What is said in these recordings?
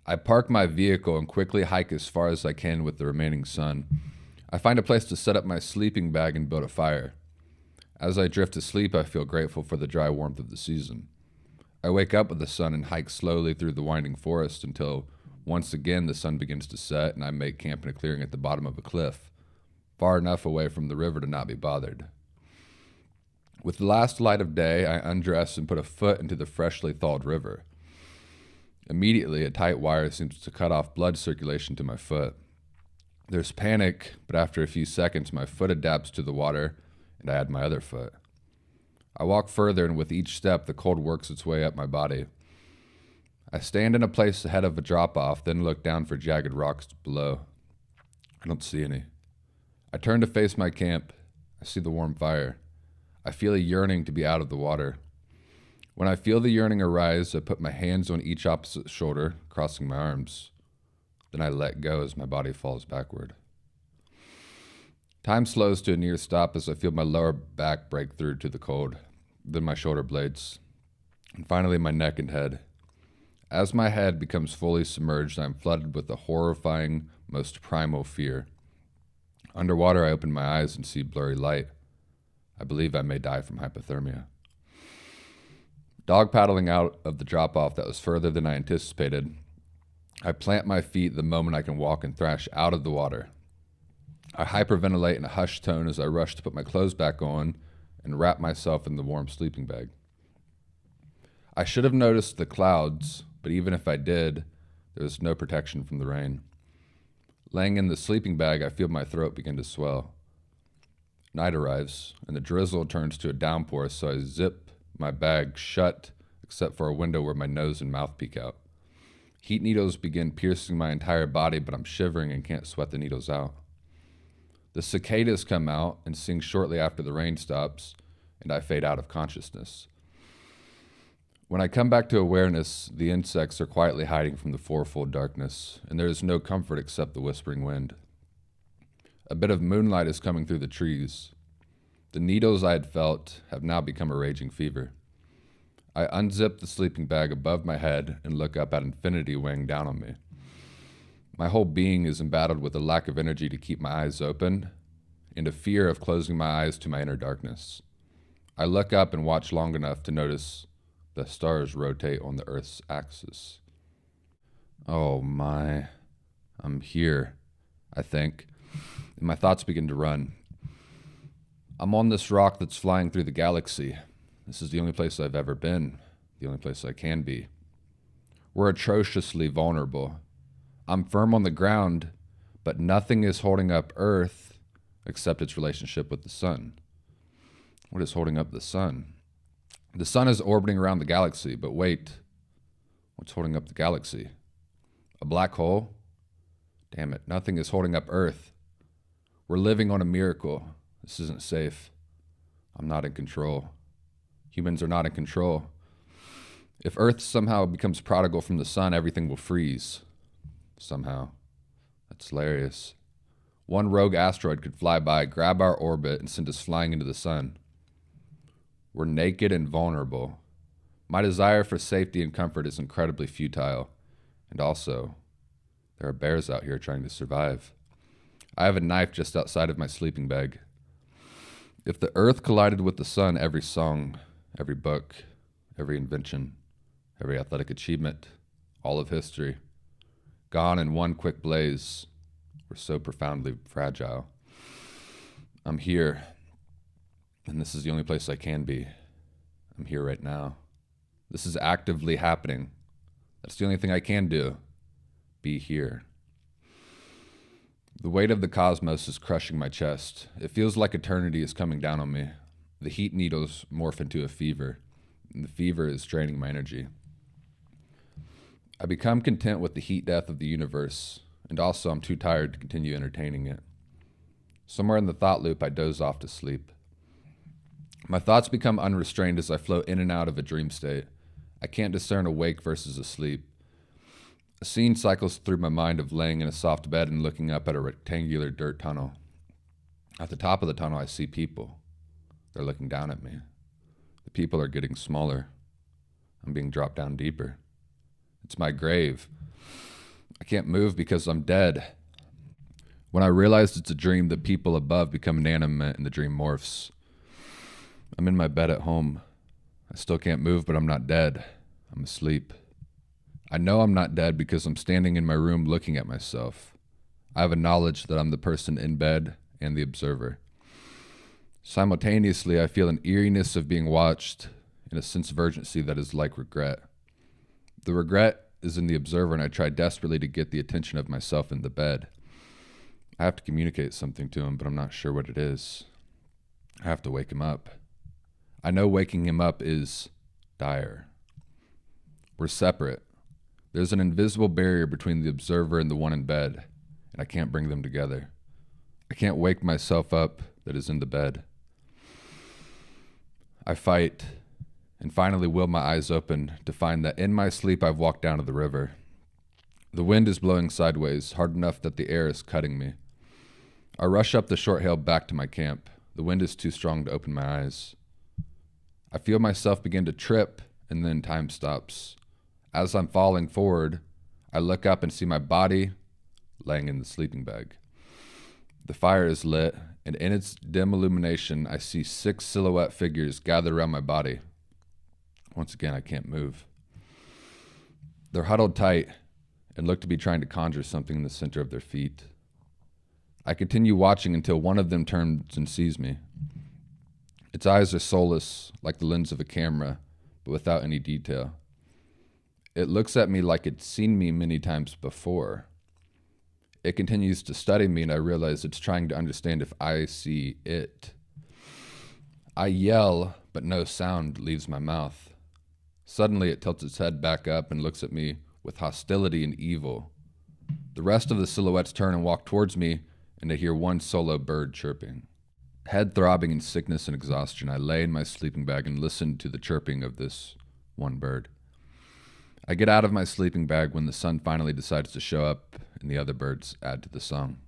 I park my vehicle and quickly hike as far as I can with the remaining sun. I find a place to set up my sleeping bag and build a fire. As I drift to sleep, I feel grateful for the dry warmth of the season. I wake up with the sun and hike slowly through the winding forest until once again the sun begins to set and I make camp in a clearing at the bottom of a cliff, far enough away from the river to not be bothered. With the last light of day, I undress and put a foot into the freshly thawed river. Immediately, a tight wire seems to cut off blood circulation to my foot. There's panic, but after a few seconds, my foot adapts to the water, and I add my other foot. I walk further, and with each step, the cold works its way up my body. I stand in a place ahead of a drop-off, then look down for jagged rocks below. I don't see any. I turn to face my camp. I see the warm fire. I feel a yearning to be out of the water. When I feel the yearning arise, I put my hands on each opposite shoulder, crossing my arms. Then I let go as my body falls backward. Time slows to a near stop as I feel my lower back break through to the cold, then my shoulder blades, and finally my neck and head. As my head becomes fully submerged, I am flooded with a horrifying, most primal fear. Underwater, I open my eyes and see blurry light. I believe I may die from hypothermia. Dog paddling out of the drop-off that was further than I anticipated, I plant my feet the moment I can walk and thrash out of the water. I hyperventilate in a hushed tone as I rush to put my clothes back on and wrap myself in the warm sleeping bag. I should have noticed the clouds, but even if I did, there was no protection from the rain. Laying in the sleeping bag, I feel my throat begin to swell. Night arrives, and the drizzle turns to a downpour, so I zip my bag shut except for a window where my nose and mouth peek out. Heat needles begin piercing my entire body, but I'm shivering and can't sweat the needles out. The cicadas come out and sing shortly after the rain stops, and I fade out of consciousness. When I come back to awareness, the insects are quietly hiding from the fourfold darkness, and there is no comfort except the whispering wind. A bit of moonlight is coming through the trees. The needles I had felt have now become a raging fever. I unzip the sleeping bag above my head and look up at infinity weighing down on me. My whole being is embattled with a lack of energy to keep my eyes open and a fear of closing my eyes to my inner darkness. I look up and watch long enough to notice the stars rotate on the Earth's axis. Oh my, I'm here, I think, and my thoughts begin to run. I'm on this rock that's flying through the galaxy. This is the only place I've ever been, the only place I can be. We're atrociously vulnerable. I'm firm on the ground, but nothing is holding up Earth except its relationship with the sun. What is holding up the sun? The sun is orbiting around the galaxy, but wait, what's holding up the galaxy? A black hole? Damn it, nothing is holding up Earth. We're living on a miracle. This isn't safe. I'm not in control. Humans are not in control. If Earth somehow becomes prodigal from the sun, everything will freeze. Somehow. That's hilarious. One rogue asteroid could fly by, grab our orbit, and send us flying into the sun. We're naked and vulnerable. My desire for safety and comfort is incredibly futile. And also, there are bears out here trying to survive. I have a knife just outside of my sleeping bag. If the Earth collided with the sun, every song, every book, every invention, every athletic achievement, all of history, gone in one quick blaze, we're so profoundly fragile. I'm here, and this is the only place I can be. I'm here right now. This is actively happening. That's the only thing I can do. Be here. The weight of the cosmos is crushing my chest. It feels like eternity is coming down on me. The heat needles morph into a fever, and the fever is draining my energy. I become content with the heat death of the universe, and also I'm too tired to continue entertaining it. Somewhere in the thought loop, I doze off to sleep. My thoughts become unrestrained as I float in and out of a dream state. I can't discern awake versus asleep. A scene cycles through my mind of laying in a soft bed and looking up at a rectangular dirt tunnel. At the top of the tunnel, I see people. They're looking down at me. The people are getting smaller. I'm being dropped down deeper. It's my grave. I can't move because I'm dead. When I realize it's a dream, the people above become inanimate and the dream morphs. I'm in my bed at home. I still can't move, but I'm not dead. I'm asleep. I know I'm not dead because I'm standing in my room looking at myself. I have a knowledge that I'm the person in bed and the observer. Simultaneously, I feel an eeriness of being watched and a sense of urgency that is like regret. The regret is in the observer, and I try desperately to get the attention of myself in the bed. I have to communicate something to him, but I'm not sure what it is. I have to wake him up. I know waking him up is dire. We're separate. There's an invisible barrier between the observer and the one in bed, and I can't bring them together. I can't wake myself up that is in the bed. I fight and finally will my eyes open to find that in my sleep I've walked down to the river. The wind is blowing sideways, hard enough that the air is cutting me. I rush up the short hill back to my camp. The wind is too strong to open my eyes. I feel myself begin to trip, and then time stops. As I'm falling forward, I look up and see my body laying in the sleeping bag. The fire is lit, and in its dim illumination, I see 6 silhouette figures gathered around my body. Once again, I can't move. They're huddled tight and look to be trying to conjure something in the center of their feet. I continue watching until one of them turns and sees me. Its eyes are soulless, like the lens of a camera, but without any detail. It looks at me like it's seen me many times before. It continues to study me, and I realize it's trying to understand if I see it. I yell, but no sound leaves my mouth. Suddenly, it tilts its head back up and looks at me with hostility and evil. The rest of the silhouettes turn and walk towards me, and I hear one solo bird chirping. Head throbbing in sickness and exhaustion, I lay in my sleeping bag and listen to the chirping of this one bird. I get out of my sleeping bag when the sun finally decides to show up and the other birds add to the song.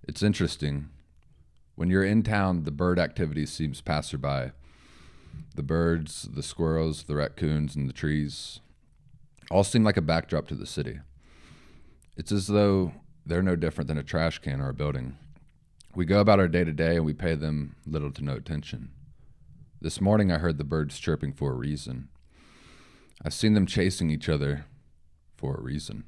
It's interesting. When you're in town, the bird activity seems passerby. The birds, the squirrels, the raccoons, and the trees all seem like a backdrop to the city. It's as though they're no different than a trash can or a building. We go about our day to day and we pay them little to no attention. This morning I heard the birds chirping for a reason. I've seen them chasing each other for a reason.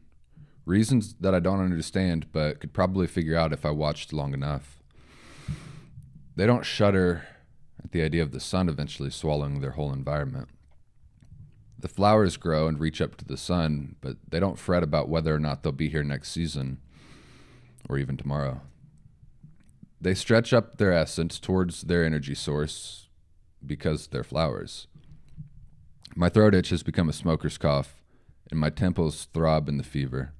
Reasons that I don't understand, but could probably figure out if I watched long enough. They don't shudder at the idea of the sun eventually swallowing their whole environment. The flowers grow and reach up to the sun, but they don't fret about whether or not they'll be here next season or even tomorrow. They stretch up their essence towards their energy source because they're flowers. My throat itch has become a smoker's cough, and my temples throb in the fever.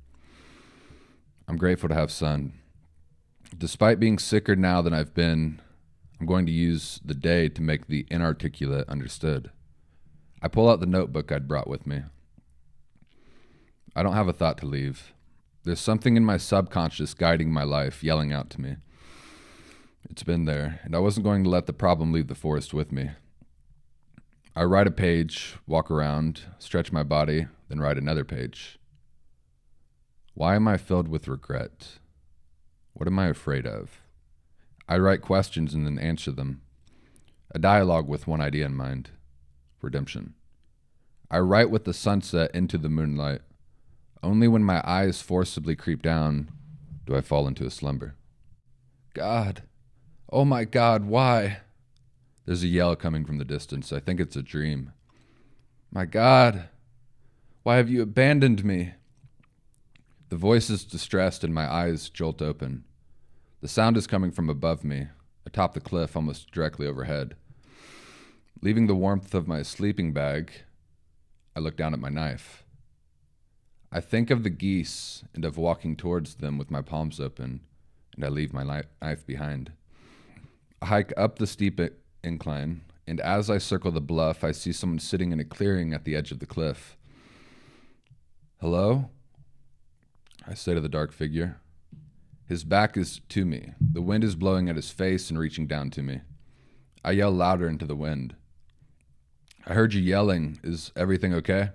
I'm grateful to have sun. Despite being sicker now than I've been, I'm going to use the day to make the inarticulate understood. I pull out the notebook I'd brought with me. I don't have a thought to leave. There's something in my subconscious guiding my life, yelling out to me. It's been there, and I wasn't going to let the problem leave the forest with me. I write a page, walk around, stretch my body, then write another page. Why am I filled with regret? What am I afraid of? I write questions and then answer them. A dialogue with one idea in mind. Redemption. I write with the sunset into the moonlight. Only when my eyes forcibly creep down do I fall into a slumber. God. Oh my God, why? There's a yell coming from the distance. I think it's a dream. My God, why have you abandoned me? The voice is distressed and my eyes jolt open. The sound is coming from above me, atop the cliff almost directly overhead. Leaving the warmth of my sleeping bag, I look down at my knife. I think of the geese and of walking towards them with my palms open, and I leave my knife behind. I hike up the steep incline, and as I circle the bluff, I see someone sitting in a clearing at the edge of the cliff. Hello? I say to the dark figure. His back is to me. The wind is blowing at his face and reaching down to me. I yell louder into the wind. I heard you yelling. Is everything okay?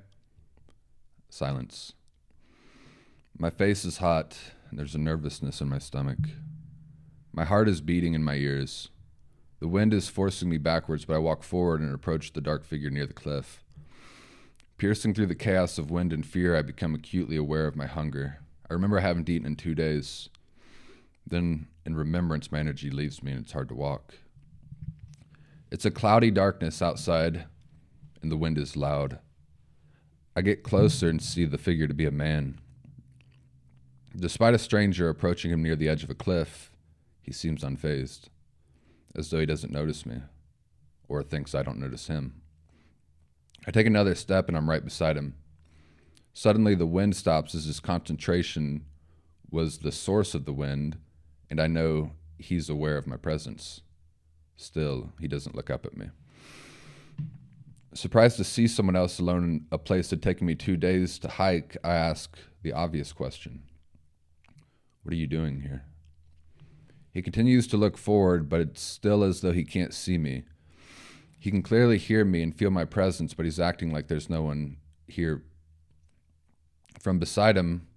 Silence. My face is hot, and there's a nervousness in my stomach. My heart is beating in my ears. The wind is forcing me backwards, but I walk forward and approach the dark figure near the cliff. Piercing through the chaos of wind and fear, I become acutely aware of my hunger. I remember I haven't eaten in 2 days. Then, in remembrance, my energy leaves me and it's hard to walk. It's a cloudy darkness outside, and the wind is loud. I get closer and see the figure to be a man. Despite a stranger approaching him near the edge of a cliff, he seems unfazed, as though he doesn't notice me, or thinks I don't notice him. I take another step and I'm right beside him. Suddenly the wind stops as his concentration was the source of the wind, and I know he's aware of my presence. Still, he doesn't look up at me. Surprised to see someone else alone in a place that had taken me 2 days to hike, I ask the obvious question. What are you doing here? He continues to look forward, but it's still as though he can't see me. He can clearly hear me and feel my presence, but he's acting like there's no one here. From beside him,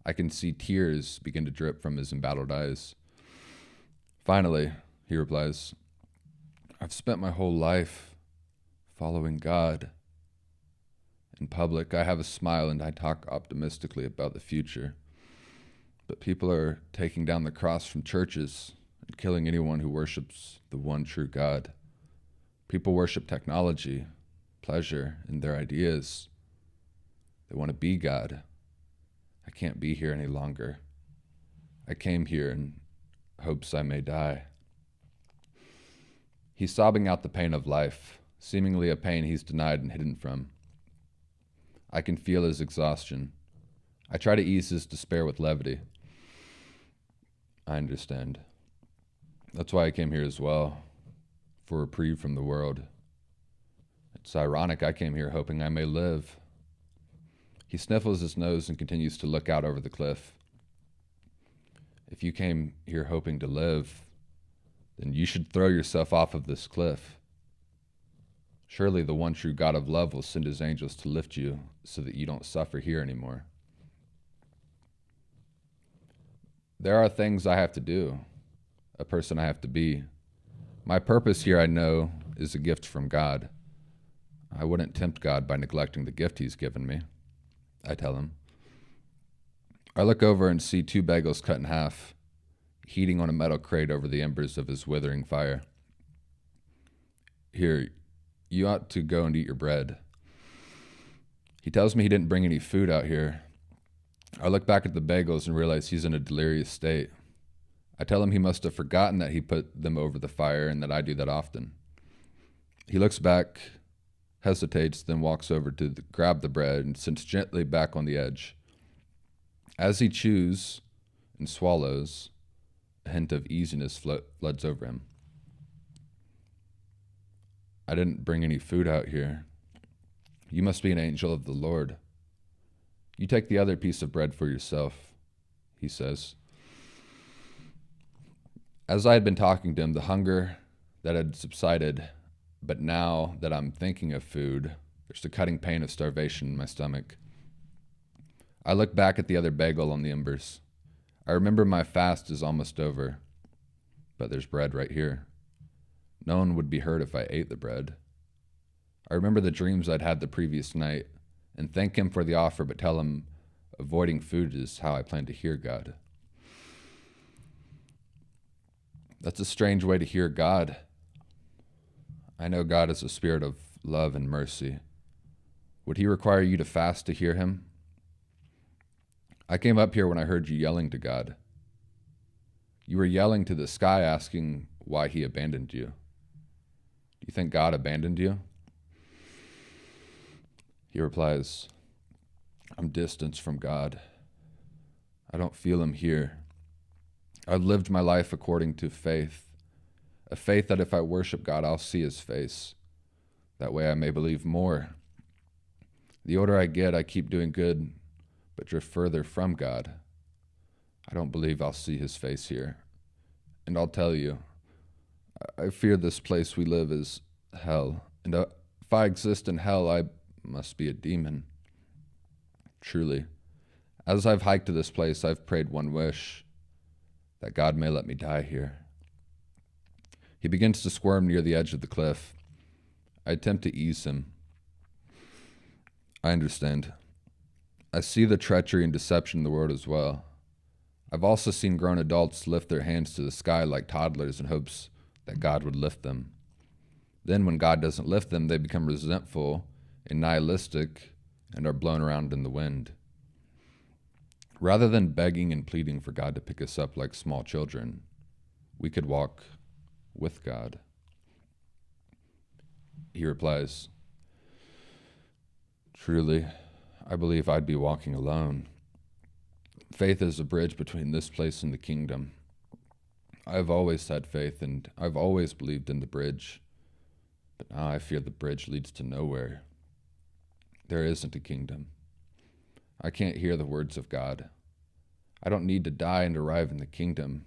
I can see tears begin to drip from his embattled eyes. Finally, he replies, I've spent my whole life following God. In public, I have a smile and I talk optimistically about the future. But people are taking down the cross from churches and killing anyone who worships the one true God. People worship technology, pleasure, and their ideas. They want to be God. I can't be here any longer. I came here in hopes I may die. He's sobbing out the pain of life, seemingly a pain he's denied and hidden from. I can feel his exhaustion. I try to ease his despair with levity. I understand. That's why I came here as well, for reprieve from the world. It's ironic I came here hoping I may live. He sniffles his nose and continues to look out over the cliff. If you came here hoping to live, then you should throw yourself off of this cliff. Surely the one true God of love will send his angels to lift you so that you don't suffer here anymore. There are things I have to do, a person I have to be. My purpose here, I know, is a gift from God. I wouldn't tempt God by neglecting the gift he's given me, I tell him. I look over and see 2 bagels cut in half, heating on a metal crate over the embers of his withering fire. Here, you ought to go and eat your bread. He tells me he didn't bring any food out here. I look back at the bagels and realize he's in a delirious state. I tell him he must have forgotten that he put them over the fire and that I do that often. He looks back, hesitates, then walks over to grab the bread and sits gently back on the edge. As he chews and swallows, a hint of easiness floods over him. I didn't bring any food out here. You must be an angel of the Lord. You take the other piece of bread for yourself, he says. As I had been talking to him, the hunger that had subsided, but now that I'm thinking of food, there's the cutting pain of starvation in my stomach. I look back at the other bagel on the embers. I remember my fast is almost over, but there's bread right here. No one would be hurt if I ate the bread. I remember the dreams I'd had the previous night and thank him for the offer, but tell him avoiding food is how I plan to hear God. That's a strange way to hear God. I know God is a spirit of love and mercy. Would he require you to fast to hear him? I came up here when I heard you yelling to God. You were yelling to the sky asking why he abandoned you. Do you think God abandoned you? He replies, I'm distanced from God. I don't feel him here. I've lived my life according to faith, a faith that if I worship God, I'll see his face. That way I may believe more. The older I get, I keep doing good, but drift further from God. I don't believe I'll see his face here. And I'll tell you, I fear this place we live is hell. And if I exist in hell, I must be a demon. Truly, As I've hiked to this place, I've prayed one wish, that God may let me die here. He begins to squirm near the edge of the cliff. I attempt to ease him. I understand. I see the treachery and deception in the world as well. I've also seen grown adults lift their hands to the sky like toddlers in hopes that God would lift them. Then when God doesn't lift them, they become resentful and nihilistic and are blown around in the wind. Rather than begging and pleading for God to pick us up like small children, we could walk with God. He replies, truly, I believe I'd be walking alone. Faith is a bridge between this place and the kingdom. I've always had faith and I've always believed in the bridge, but now I fear the bridge leads to nowhere. There isn't a kingdom. I can't hear the words of God. I don't need to die and arrive in the kingdom.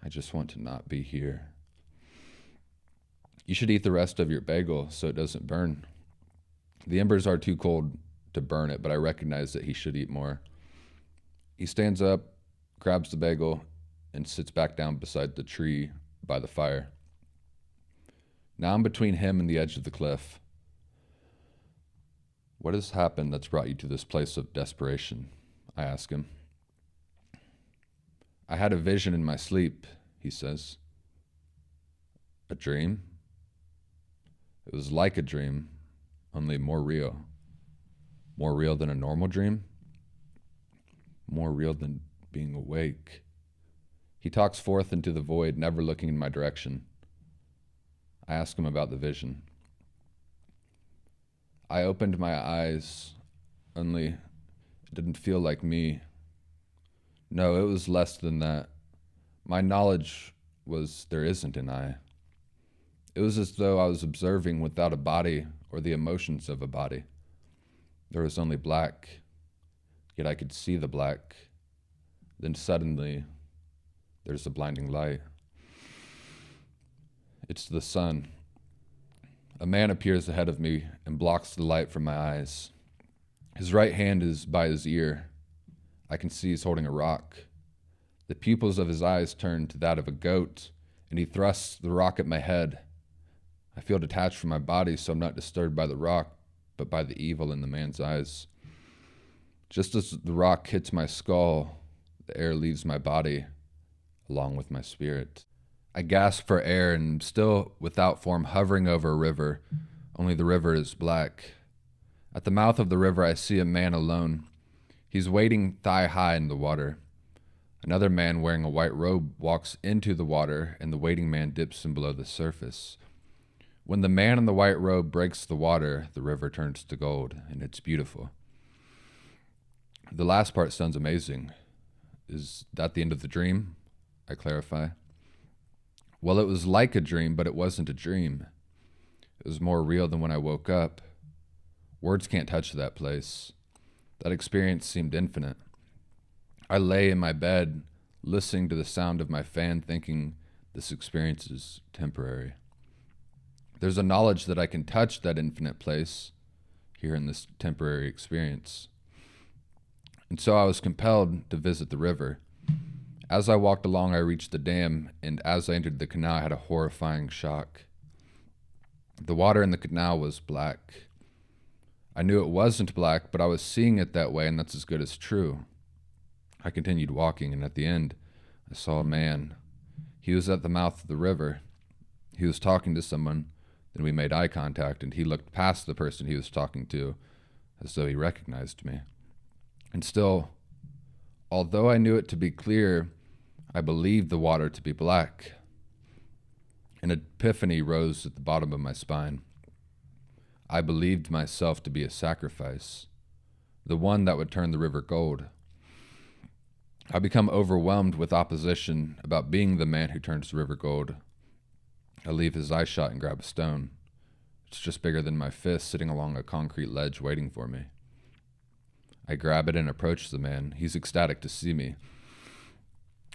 I just want to not be here. You should eat the rest of your bagel so it doesn't burn. The embers are too cold to burn it, but I recognize that he should eat more. He stands up, grabs the bagel, and sits back down beside the tree by the fire. Now I'm between him and the edge of the cliff. What has happened that's brought you to this place of desperation? I ask him. I had a vision in my sleep, he says. A dream? It was like a dream, only more real. More real than a normal dream? More real than being awake. He talks forth into the void, never looking in my direction. I ask him about the vision. I opened my eyes, only it didn't feel like me. No, it was less than that. My knowledge was there isn't an I. It was as though I was observing without a body or the emotions of a body. There was only black, yet I could see the black. Then suddenly, there's a blinding light. It's the sun. A man appears ahead of me and blocks the light from my eyes. His right hand is by his ear. I can see he's holding a rock. The pupils of his eyes turn to that of a goat, and he thrusts the rock at my head. I feel detached from my body, so I'm not disturbed by the rock, but by the evil in the man's eyes. Just as the rock hits my skull, the air leaves my body, along with my spirit. I gasp for air and am still without form, hovering over a river. Only the river is black. At the mouth of the river, I see a man alone. He's wading thigh-high in the water. Another man wearing a white robe walks into the water, and the wading man dips in below the surface. When the man in the white robe breaks the water, the river turns to gold, and it's beautiful. The last part sounds amazing. Is that the end of the dream? I clarify. Well, it was like a dream, but it wasn't a dream. It was more real than when I woke up. Words can't touch that place. That experience seemed infinite. I lay in my bed, listening to the sound of my fan, thinking this experience is temporary. There's a knowledge that I can touch that infinite place here in this temporary experience. And so I was compelled to visit the river. As I walked along, I reached the dam, and as I entered the canal, I had a horrifying shock. The water in the canal was black. I knew it wasn't black, but I was seeing it that way, and that's as good as true. I continued walking, and at the end, I saw a man. He was at the mouth of the river. He was talking to someone. Then we made eye contact, and he looked past the person he was talking to, as though he recognized me. And still, although I knew it to be clear, I believed the water to be black. An epiphany rose at the bottom of my spine. I believed myself to be a sacrifice, the one that would turn the river gold. I become overwhelmed with opposition about being the man who turns the river gold. I leave his eye shut and grab a stone. It's just bigger than my fist, sitting along a concrete ledge waiting for me. I grab it and approach the man. He's ecstatic to see me.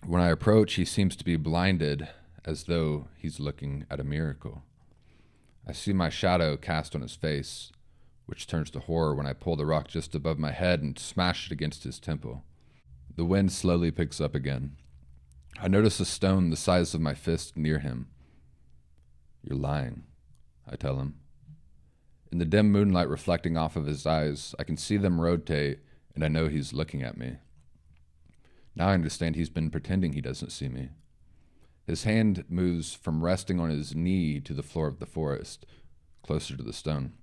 When I approach, he seems to be blinded, as though he's looking at a miracle. I see my shadow cast on his face. which turns to horror when I pull the rock just above my head and smash it against his temple. The wind slowly picks up again. I notice a stone the size of my fist near him. "You're lying," I tell him. In the dim moonlight reflecting off of his eyes, I can see them rotate, and I know he's looking at me. Now I understand he's been pretending he doesn't see me. His hand moves from resting on his knee to the floor of the forest, closer to the stone.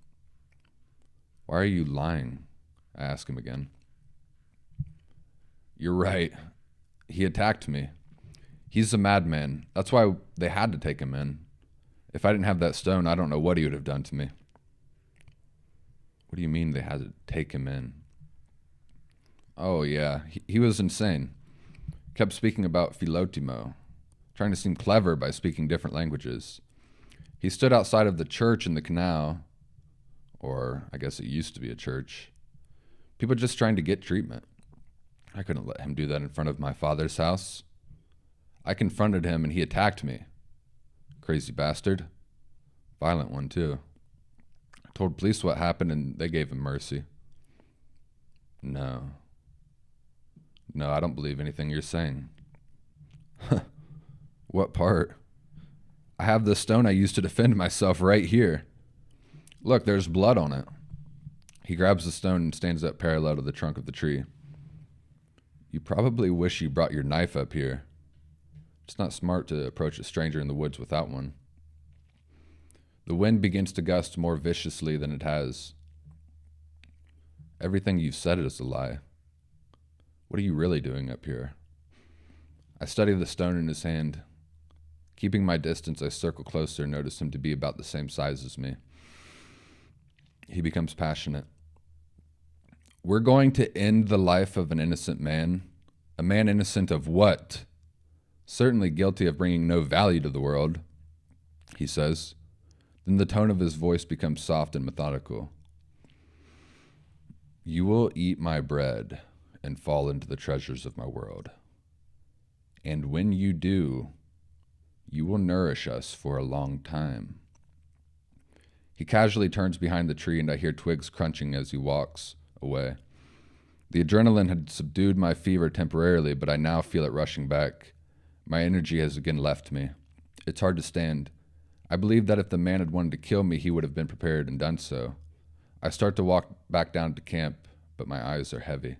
"Why are you lying?" I ask him again. "You're right. He attacked me. He's a madman. That's why they had to take him in. If I didn't have that stone, I don't know what he would have done to me." "What do you mean they had to take him in?" "Oh, yeah. He was insane. Kept speaking about Philotimo, trying to seem clever by speaking different languages. He stood outside of the church in the canal, or I guess it used to be a church. People just trying to get treatment. I couldn't let him do that in front of my father's house. I confronted him and he attacked me. Crazy bastard. Violent one, too. I told police what happened and they gave him mercy." No, I don't believe anything you're saying." "What part?" "I have the stone I used to defend myself right here. Look, there's blood on it." He grabs the stone and stands up parallel to the trunk of the tree. "You probably wish you brought your knife up here. It's not smart to approach a stranger in the woods without one." The wind begins to gust more viciously than it has. "Everything you've said is a lie. What are you really doing up here?" I study the stone in his hand. Keeping my distance, I circle closer and notice him to be about the same size as me. He becomes passionate. "We're going to end the life of an innocent man. A man innocent of what? Certainly guilty of bringing no value to the world," he says. Then the tone of his voice becomes soft and methodical. "You will eat my bread and fall into the treasures of my world. And when you do, you will nourish us for a long time." He casually turns behind the tree and I hear twigs crunching as he walks away. The adrenaline had subdued my fever temporarily, but I now feel it rushing back. My energy has again left me. It's hard to stand. I believe that if the man had wanted to kill me, he would have been prepared and done so. I start to walk back down to camp, but my eyes are heavy.